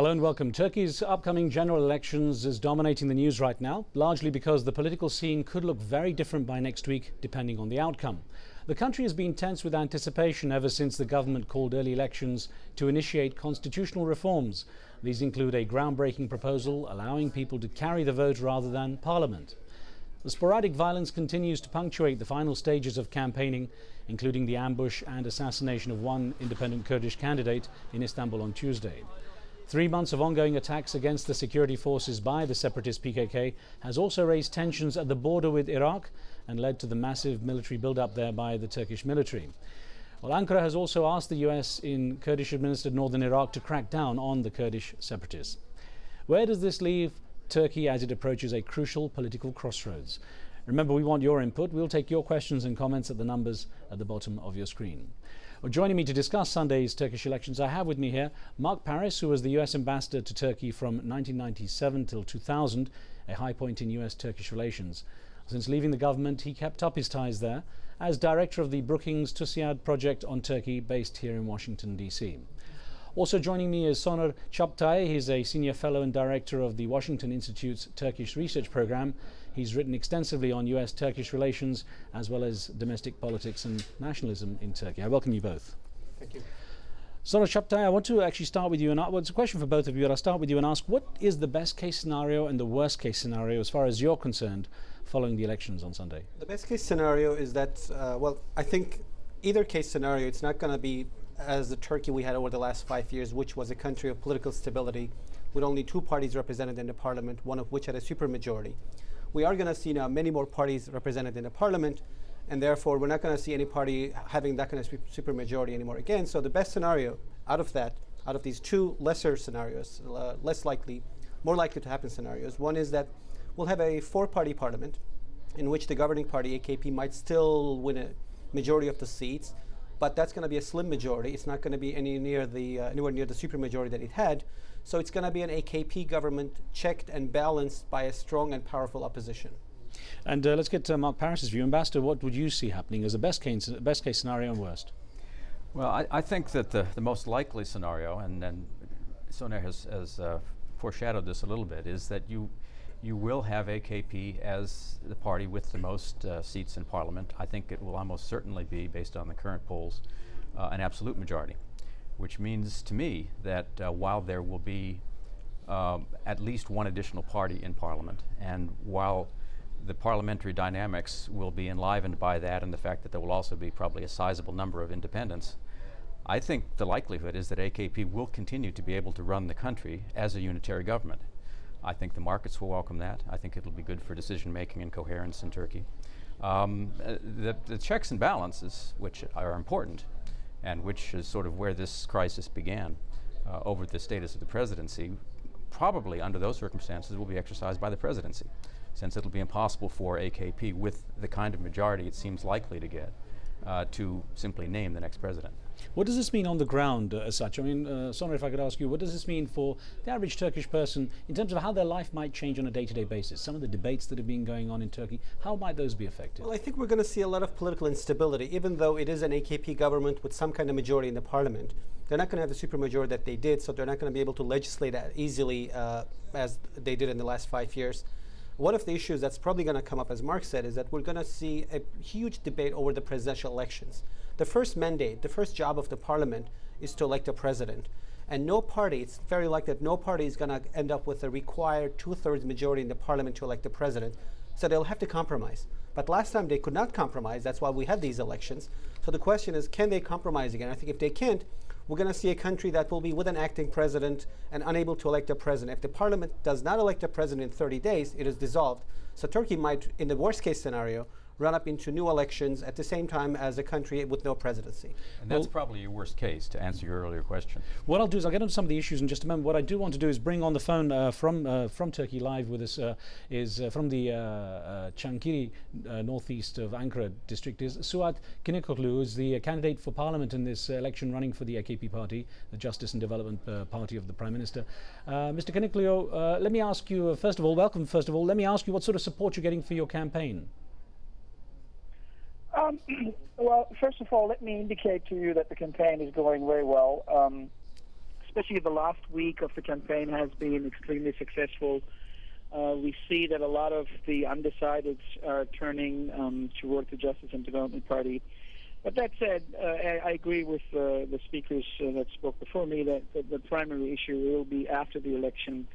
Hello and welcome. Turkey's upcoming general elections is dominating the news right now, largely because the political scene could look very different by next week, depending on the outcome. The country has been tense with anticipation ever since the government called early elections to initiate constitutional reforms. These include a groundbreaking proposal allowing people to carry the vote rather than parliament. The sporadic violence continues to punctuate the final stages of campaigning, including the ambush and assassination of one independent Kurdish candidate in Istanbul on Tuesday. 3 months of ongoing attacks against the security forces by the separatist PKK has also raised tensions at the border with Iraq and led to the massive military build-up there by the Turkish military. Well, Ankara has also asked the US in Kurdish-administered northern Iraq to crack down on the Kurdish separatists. Where does this leave Turkey as it approaches a crucial political crossroads? Remember, we want your input. We'll take your questions and comments at the numbers at the bottom of your screen. Well, joining me to discuss Sunday's Turkish elections, I have with me here Mark Paris, who was the US ambassador to Turkey from 1997 till 2000, a high point in US-Turkish relations. Since leaving the government, he kept up his ties there as director of the Brookings Tusiad project on Turkey, based here in Washington, D.C. Also joining me is Soner Çaptay. He's a senior fellow and director of the Washington Institute's Turkish Research Program. He's written extensively on US-Turkish relations as well as domestic politics and nationalism in Turkey. I welcome you both. Thank you. Soner Çaptay, I want to actually start with you, and it's a question for both of you, but I'll start with you and ask, what is the best case scenario and the worst case scenario as far as you're concerned following the elections on Sunday? The best case scenario is that, I think either case scenario, it's not going to be as the Turkey we had over the last 5 years, which was a country of political stability with only 2 parties represented in the parliament, one of which had a supermajority. We are going to see now many more parties represented in the parliament, and therefore we're not going to see any party having that kind of supermajority anymore again. So the best scenario out of these 2 lesser scenarios, less likely, more likely to happen scenarios, one is that we'll have a 4-party parliament in which the governing party, AKP, might still win a majority of the seats, but that's going to be a slim majority. It's not going to be anywhere near the supermajority that it had. So it's going to be an AKP government checked and balanced by a strong and powerful opposition. And let's get to Mark Paris's view. Ambassador, what would you see happening as the best case scenario and worst? Well, I think that the most likely scenario, and Soner has foreshadowed this a little bit, is that you will have AKP as the party with the most seats in parliament. I think it will almost certainly be, based on the current polls, an absolute majority, which means to me that while there will be at least one additional party in parliament, and while the parliamentary dynamics will be enlivened by that and the fact that there will also be probably a sizable number of independents, I think the likelihood is that AKP will continue to be able to run the country as a unitary government. I think the markets will welcome that. I think it'll be good for decision making and coherence in Turkey. The checks and balances, which are important, and which is sort of where this crisis began over the status of the presidency, probably under those circumstances will be exercised by the presidency, since it'll be impossible for AKP, with the kind of majority it seems likely to get, to simply name the next president. What does this mean on the ground as such? I mean, Soner, if I could ask you, what does this mean for the average Turkish person in terms of how their life might change on a day-to-day basis? Some of the debates that have been going on in Turkey, how might those be affected? Well, I think we're going to see a lot of political instability, even though it is an AKP government with some kind of majority in the parliament. They're not going to have the supermajority that they did, so they're not going to be able to legislate as easily as they did in the last 5 years. One of the issues that's probably going to come up, as Mark said, is that we're going to see a huge debate over the presidential elections. The first mandate, the first job of the parliament is to elect a president. And no party, it's very likely that no party is going to end up with a required 2/3 majority in the parliament to elect a president. So they'll have to compromise. But last time they could not compromise. That's why we had these elections. So the question is, can they compromise again? I think if they can't, we're going to see a country that will be with an acting president and unable to elect a president. If the parliament does not elect a president in 30 days, it is dissolved. So Turkey might, in the worst case scenario, run up into new elections at the same time as a country with no presidency. And that's probably your worst case, to answer your earlier question. What I'll do is I'll get into some of the issues in just a moment. What I do want to do is bring on the phone from Turkey live with us is from the Çankırı northeast of Ankara district is Suat Kılıçdaroğlu, who is the candidate for parliament in this election running for the AKP party, the Justice and Development Party of the Prime Minister. Mr. Kılıçdaroğlu, let me ask you, first of all, welcome first of all, let me ask you what sort of support you're getting for your campaign. Well, first of all, let me indicate to you that the campaign is going very well. especially the last week of the campaign has been extremely successful. We see that a lot of the undecideds are turning toward the Justice and Development Party. But that said, I agree with the speakers that spoke before me that the primary issue will be after the election,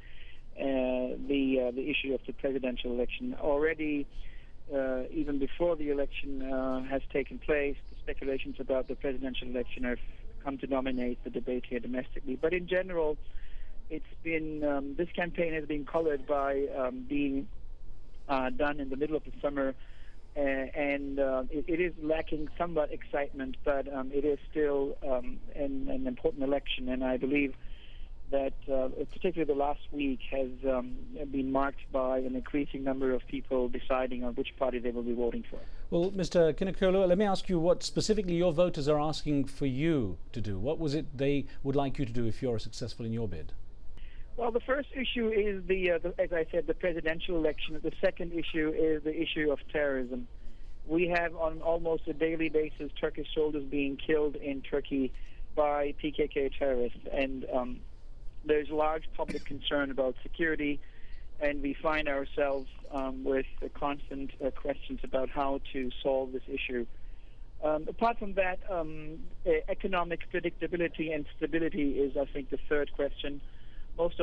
the issue of the presidential election. Already, even before the election has taken place, the speculations about the presidential election have come to dominate the debate here domestically. But in general, it's been this campaign has been colored by being done in the middle of the summer, and it is lacking somewhat excitement, but it is still an important election, and I believe that particularly the last week has been marked by an increasing number of people deciding on which party they will be voting for. Well, Mr. Kinokolo, let me ask you what specifically your voters are asking for you to do. What was it they would like you to do if you're successful in your bid? Well, the first issue is as I said, the presidential election. The second issue is the issue of terrorism. We have on almost a daily basis Turkish soldiers being killed in Turkey by PKK terrorists, and there's large public concern about security, and we find ourselves with constant questions about how to solve this issue. Apart from that, economic predictability and stability is, I think, the third question. Most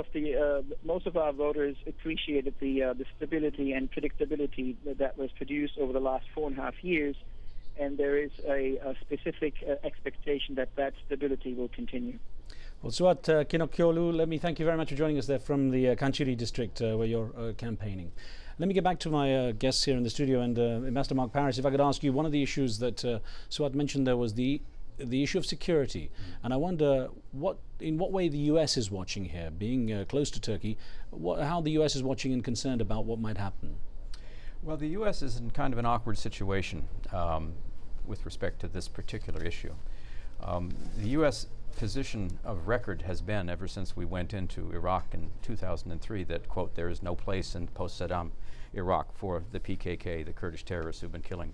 of our voters appreciated the stability and predictability that was produced over the last 4.5 years, and there is a specific expectation that that stability will continue. Well, Suat Kinokyolu, let me thank you very much for joining us there from the Kanchiri district where you're campaigning. Let me get back to my guests here in the studio, and Ambassador Mark Paris, if I could ask you, one of the issues that Suat mentioned there was the issue of security, and I wonder in what way the US is watching here, being close to Turkey, how the US is watching and concerned about what might happen. Well, the US is in kind of an awkward situation with respect to this particular issue. The US position of record has been, ever since we went into Iraq in 2003, that, quote, there is no place in post-Saddam Iraq for the PKK, the Kurdish terrorists who've been killing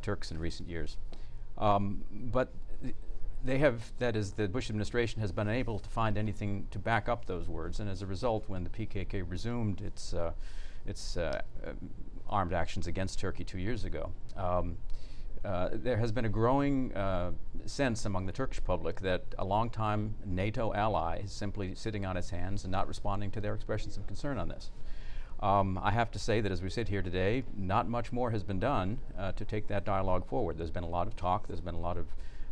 Turks in recent years. But they have, that is, the Bush administration has been unable to find anything to back up those words, and as a result, when the PKK resumed its armed actions against Turkey 2 years ago, there has been a growing sense among the Turkish public that a long-time NATO ally is simply sitting on its hands and not responding to their expressions of concern on this. I have to say that as we sit here today, not much more has been done to take that dialogue forward. There's been a lot of talk, there's been a lot of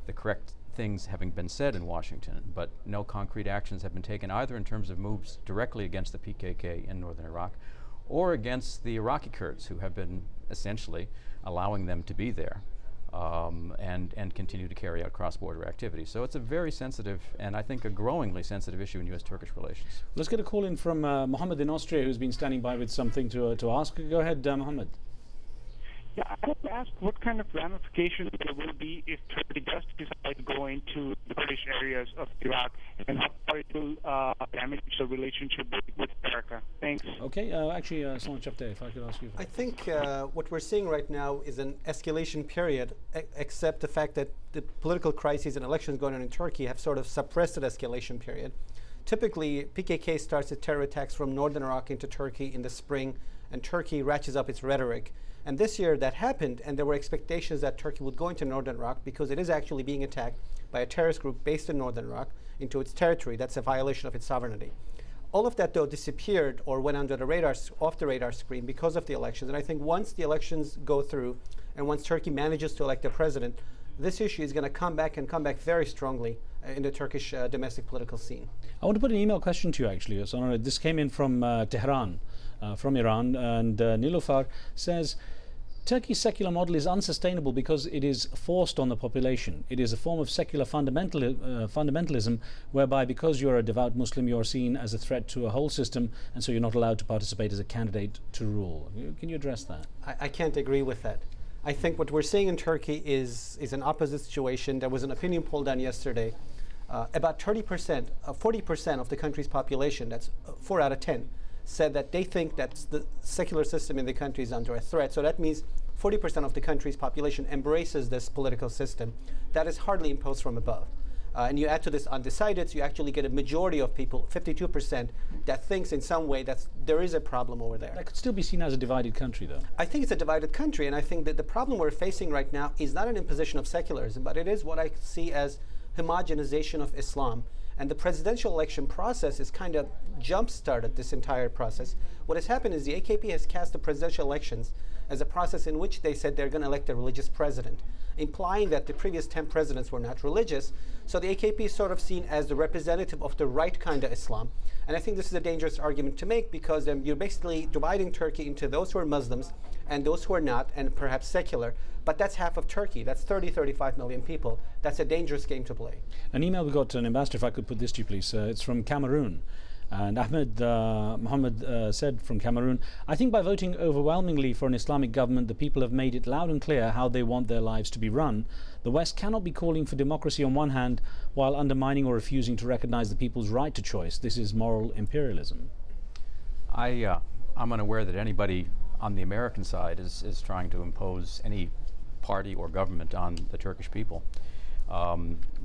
the correct things having been said in Washington, but no concrete actions have been taken either in terms of moves directly against the PKK in northern Iraq or against the Iraqi Kurds, who have been essentially allowing them to be there and continue to carry out cross-border activities. So it's a very sensitive and I think a growingly sensitive issue in U.S.-Turkish relations. Let's get a call in from Mohammed in Austria, who's been standing by with something to ask. Go ahead, Mohammed. Yeah, I want to ask what kind of ramifications there will be if Turkey does decide to go into the Kurdish areas of Iraq, and how far it will damage the relationship with America. Thanks. Okay, actually, Sonia Chapte, if I could ask you. I think what we're seeing right now is an escalation period, except the fact that the political crises and elections going on in Turkey have sort of suppressed that escalation period. Typically, PKK starts its terror attacks from northern Iraq into Turkey in the spring, and Turkey ratchets up its rhetoric. And this year that happened, and there were expectations that Turkey would go into northern Iraq because it is actually being attacked by a terrorist group based in northern Iraq into its territory. That's a violation of its sovereignty. All of that, though, disappeared or went under the radar, off the radar screen because of the elections. And I think once the elections go through and once Turkey manages to elect a president, this issue is going to come back very strongly in the Turkish domestic political scene. I want to put an email question to you, actually. So, this came in from Tehran, from Iran, and Nilufar says, Turkey's secular model is unsustainable because it is forced on the population. It is a form of secular fundamentalism whereby because you're a devout Muslim, you're seen as a threat to a whole system, and so you're not allowed to participate as a candidate to rule. Can you address that? I can't agree with that. I think what we're seeing in Turkey is an opposite situation. There was an opinion poll done yesterday. About 30%, 40% of the country's population, that's 4 out of 10, said that they think that the secular system in the country is under a threat. So that means 40% of the country's population embraces this political system that is hardly imposed from above. And you add to this undecideds, you actually get a majority of people, 52%, that thinks in some way that there is a problem over there. That could still be seen as a divided country, though. I think it's a divided country, and I think that the problem we're facing right now is not an imposition of secularism, but it is what I see as homogenization of Islam. And the presidential election process is kind of jump-started this entire process. What has happened is the AKP has cast the presidential elections as a process in which they said they're going to elect a religious president, implying that the previous 10 presidents were not religious. So the AKP is sort of seen as the representative of the right kind of Islam. And I think this is a dangerous argument to make, because you're basically dividing Turkey into those who are Muslims and those who are not, and perhaps secular. But that's half of Turkey. That's 35 million people. That's a dangerous game to play. An email we got, an ambassador, if I could put this to you, please. It's from Cameroon. And Ahmed Mohammed said from Cameroon, I think by voting overwhelmingly for an Islamic government, the people have made it loud and clear how they want their lives to be run. The West cannot be calling for democracy on one hand while undermining or refusing to recognize the people's right to choice. This is moral imperialism. I'm unaware that anybody on the American side is trying to impose any party or government on the Turkish people.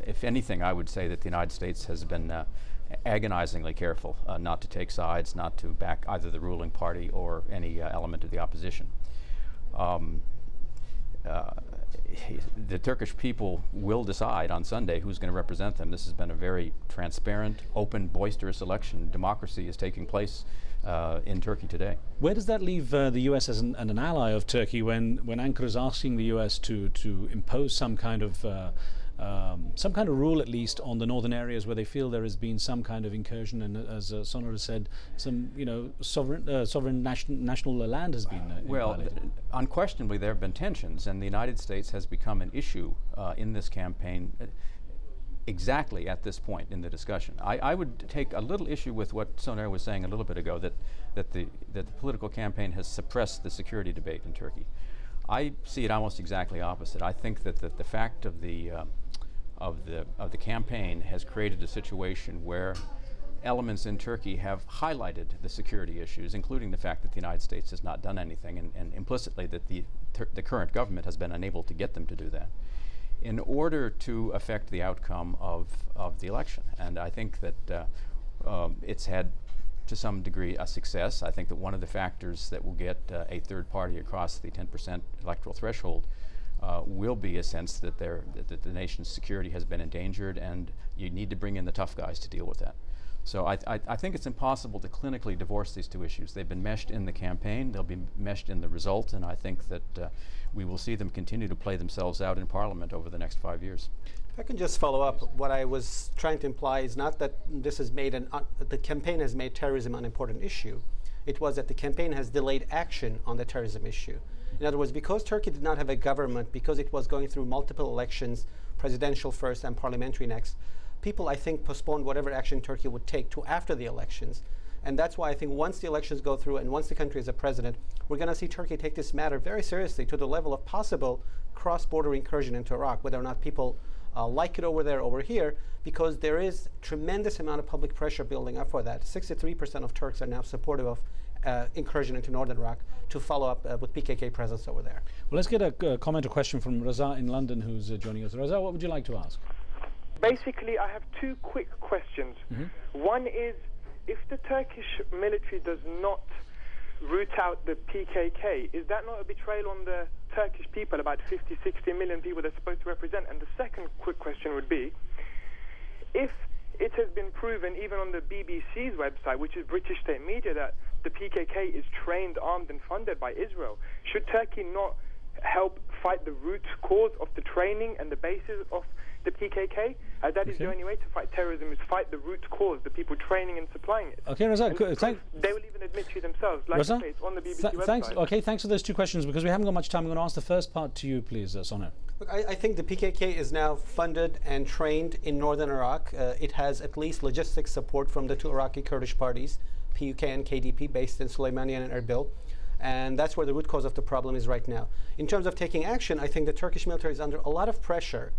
If anything, I would say that the United States has been agonizingly careful not to take sides, not to back either the ruling party or any element of the opposition. The Turkish people will decide on Sunday who's going to represent them. This has been a very transparent, open, boisterous election. Democracy is taking place in Turkey today. Where does that leave the US as an ally of Turkey when Ankara is asking the US to impose some kind of rule, at least, on the northern areas where they feel there has been some kind of incursion, and as Sonor has said, some sovereign national land has been violated? Unquestionably there have been tensions, and the United States has become an issue in this campaign exactly at this point in the discussion. I would take a little issue with what Soner was saying a little bit ago, that the political campaign has suppressed the security debate in Turkey. I see it almost exactly opposite. I think that the fact of the campaign has created a situation where elements in Turkey have highlighted the security issues, including the fact that the United States has not done anything, and implicitly that the current government has been unable to get them to do that, in order to affect the outcome of the election. And I think that it's had, to some degree, a success. I think that one of the factors that will get a third party across the 10% electoral threshold will be a sense that the nation's security has been endangered, and you need to bring in the tough guys to deal with that. So I think it's impossible to clinically divorce these two issues. They've been meshed in the campaign, they'll be meshed in the result, and I think that we will see them continue to play themselves out in Parliament over the next 5 years. If I can just follow up, what I was trying to imply is not that this has made the campaign has made terrorism an important issue. It was that the campaign has delayed action on the terrorism issue. In other words, because Turkey did not have a government, because it was going through multiple elections, presidential first and parliamentary next, people, I think, postponed whatever action Turkey would take to after the elections. And that's why I think once the elections go through and once the country has a president, we're going to see Turkey take this matter very seriously, to the level of possible cross-border incursion into Iraq, whether or not people like it over there, over here, because there is tremendous amount of public pressure building up for that. 63% of Turks are now supportive of incursion into northern Iraq to follow up with PKK presence over there. Well, let's get a comment or question from Raza in London, who's joining us. Raza, what would you like to ask? Basically, I have two quick questions. One is, if the Turkish military does not root out the PKK, is that not a betrayal on the Turkish people, about 50, 60 million people they're supposed to represent? And the second quick question would be, if it has been proven, even on the BBC's website, which is British state media, that the PKK is trained, armed and funded by Israel, should Turkey not help fight the root cause of the training and the basis of the PKK? As that is the only way to fight terrorism, is fight the root cause, the people training and supplying it. Okay, Raza, they will even admit to themselves, like Raza, it's on the BBC website. Thanks for those two questions, because we haven't got much time. I'm going to ask the first part to you, please, Soner. Look, I think the PKK is now funded and trained in northern Iraq. It has at least logistics support from the two Iraqi Kurdish parties, PUK and KDP, based in Suleymaniye and Erbil. And that's where the root cause of the problem is right now. In terms of taking action, I think the Turkish military is under a lot of pressure,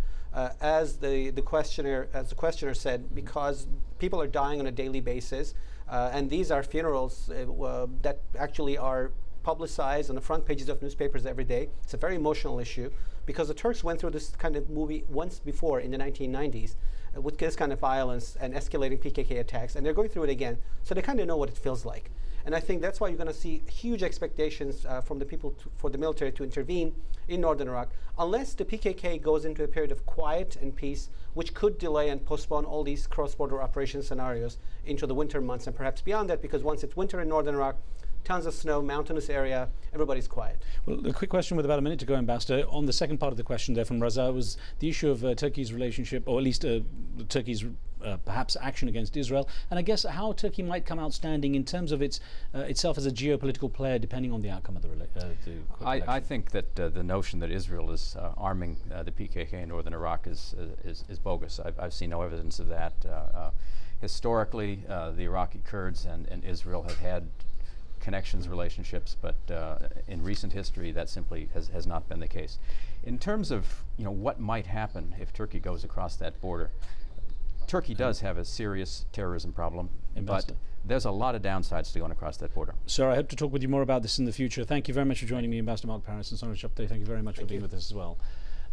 as the questioner said, because people are dying on a daily basis, and these are funerals that actually are publicized on the front pages of newspapers every day. It's a very emotional issue, because the Turks went through this kind of movie once before in the 1990s, with this kind of violence and escalating PKK attacks, and they're going through it again, so they kind of know what it feels like. And I think that's why you're going to see huge expectations from the people for the military to intervene in northern Iraq, unless the PKK goes into a period of quiet and peace, which could delay and postpone all these cross-border operation scenarios into the winter months and perhaps beyond that, because once it's winter in northern Iraq, tons of snow, mountainous area, everybody's quiet. Well, a quick question with about a minute to go, Ambassador. On the second part of the question there from Raza was the issue of Turkey's relationship, or at least Turkey's perhaps action against Israel, and I guess how Turkey might come out standing in terms of itself as a geopolitical player, depending on the outcome of the election. I think that the notion that Israel is arming the PKK in northern Iraq is bogus. I've seen no evidence of that. Historically, the Iraqi Kurds and Israel have had connections, relationships, but in recent history that simply has not been the case. In terms of what might happen if Turkey goes across that border, Turkey does have a serious terrorism problem, but there's a lot of downsides to going across that border. Sir, I hope to talk with you more about this in the future. Thank you very much for joining me, Ambassador Mark Paris and Sonal Chapte. Thank you very much for being with us as well.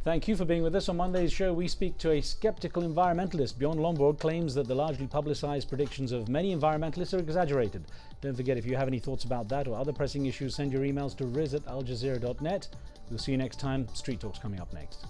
Thank you for being with us. On Monday's show, we speak to a skeptical environmentalist. Bjorn Lomborg claims that the largely publicized predictions of many environmentalists are exaggerated. Don't forget, if you have any thoughts about that or other pressing issues, send your emails to riz@aljazeera.net. We'll see you next time. Street Talk's coming up next.